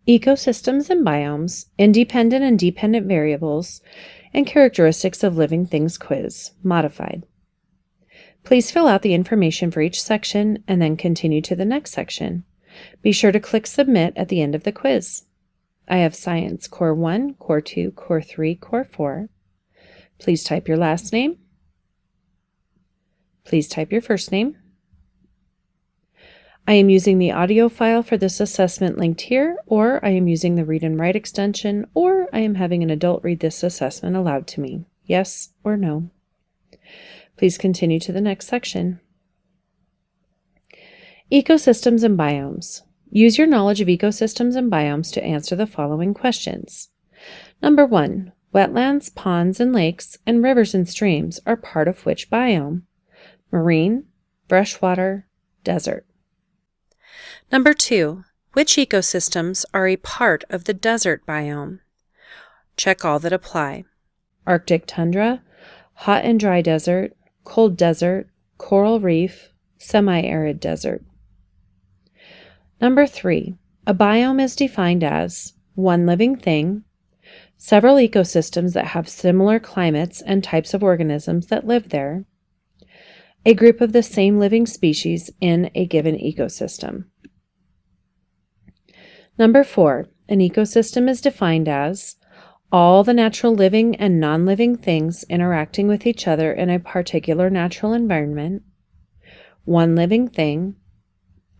Ecosystems and biomes, independent and dependent variables, and characteristics of living things quiz, modified. Please fill out the information for each section and then continue to the next section. Be sure to click Submit at the end of the quiz. I have Science Core 1, Core 2, Core 3, Core 4. Please type your last name. Please type your first name. I am using the audio file for this assessment linked here, or I am using the Read and Write extension, or I am having an adult read this assessment aloud to me. Yes or no? Please continue to the next section. Ecosystems and biomes. Use your knowledge of ecosystems and biomes to answer the following questions. Number 1. Wetlands, ponds, and lakes, and rivers and streams are part of which biome? Marine, freshwater, desert. Number 2. Which ecosystems are a part of the desert biome? Check all that apply. Arctic tundra, hot and dry desert, cold desert, coral reef, semi-arid desert. Number 3. A biome is defined as one living thing, several ecosystems that have similar climates and types of organisms that live there, a group of the same living species in a given ecosystem. Number 4. An ecosystem is defined as all the natural living and non-living things interacting with each other in a particular natural environment, one living thing,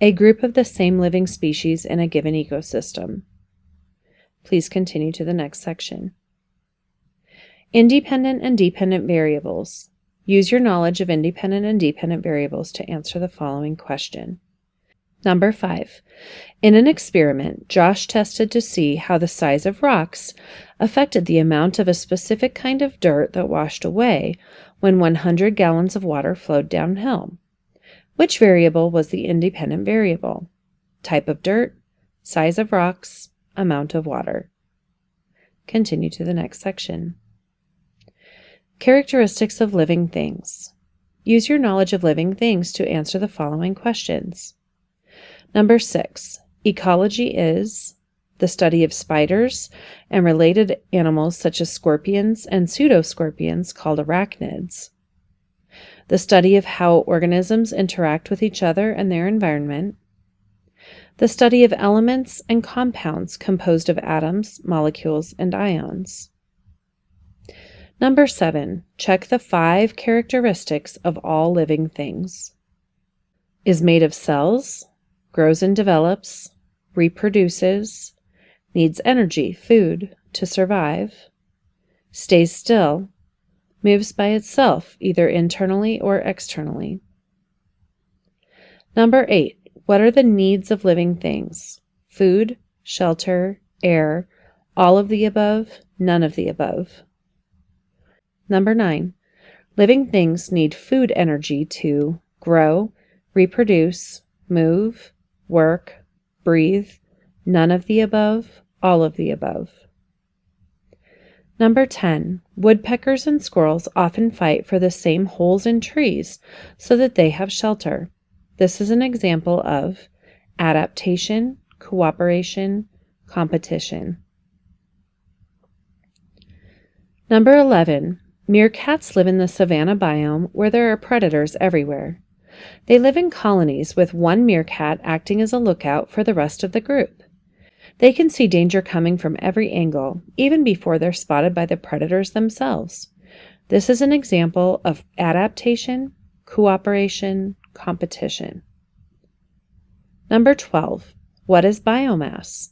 a group of the same living species in a given ecosystem. Please continue to the next section. Independent and dependent variables. Use your knowledge of independent and dependent variables to answer the following question. Number 5. In an experiment, Josh tested to see how the size of rocks affected the amount of a specific kind of dirt that washed away when 100 gallons of water flowed downhill. Which variable was the independent variable? Type of dirt, size of rocks, amount of water. Continue to the next section. Characteristics of living things. Use your knowledge of living things to answer the following questions. Number 6. Ecology is the study of spiders and related animals such as scorpions and pseudoscorpions called arachnids. The study of how organisms interact with each other and their environment. The study of elements and compounds composed of atoms, molecules, and ions. Number 7. Check the 5 characteristics of all living things. Is made of cells, grows and develops, reproduces, needs energy, food, to survive, stays still, moves by itself, either internally or externally. Number 8. What are the needs of living things? Food, shelter, air, all of the above, none of the above. Number 9. Living things need food energy to grow, reproduce, move, work, breathe, none of the above, all of the above. Number 10. Woodpeckers and squirrels often fight for the same holes in trees so that they have shelter. This is an example of adaptation, cooperation, competition. Number 11. Meerkats live in the savanna biome where there are predators everywhere. They live in colonies with one meerkat acting as a lookout for the rest of the group. They can see danger coming from every angle, even before they're spotted by the predators themselves. This is an example of adaptation, cooperation, competition. Number 12. What is biomass?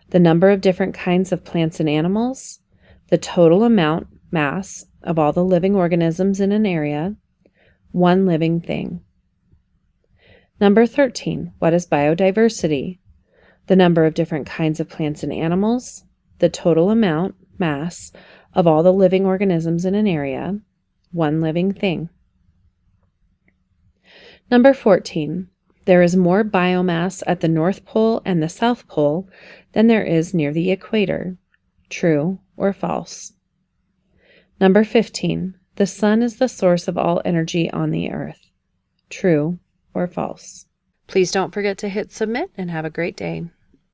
The number of different kinds of plants and animals, the total mass of all the living organisms in an area, one living thing. Number 13. What is biodiversity? The number of different kinds of plants and animals, the total mass of all the living organisms in an area, one living thing. Number 14. There is more biomass at the North Pole and the South Pole than there is near the equator. True or false? Number 15. The sun is the source of all energy on the earth. True or false? Please don't forget to hit submit and have a great day.